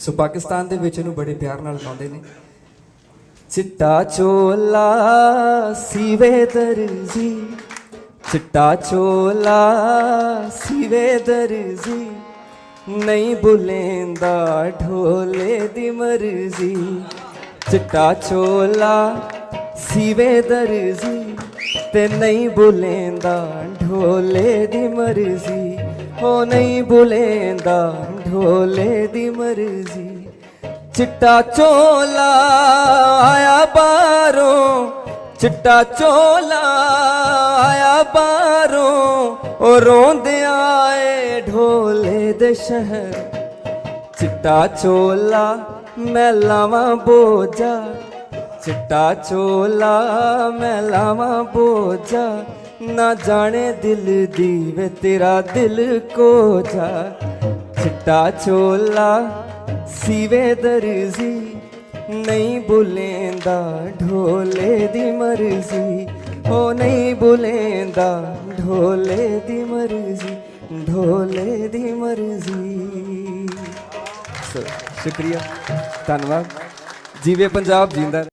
सो पाकिस्तान दे विच इहनूं बड़े प्यार नाल गाउंदे ने। चिट्टा चोला सीवे दर्जी, चिट्टा चोला सीवे दर्जी, नहीं बुलेंदा ढोले दी मर्जी। चिट्टा चोला सीवे दर्जी ते नहीं बुलेंदा ढोले दी मर्जी, हो नहीं बुलेंदा ढोले दी मर्जी। चिट्टा चोला आया बारों, चिट्टा चोला आया बारों, ओ रोंदे आए ढोले दे शहर। चिट्टा चोला मैं लावां बोझा, चिट्टा चोला मैं लावां बोझा, ना जाने दिल दी वे तेरा दिल को जा। चिट्टा चोला सीवे दर्जी, नहीं बुलेंदा ढोले दी मर्जी, हो नहीं बुलेंदा ढोले दी मर्जी, ढोले दी मर्जी। शुक्रिया, धन्यवाद। जीवे पंजाब जिंदा।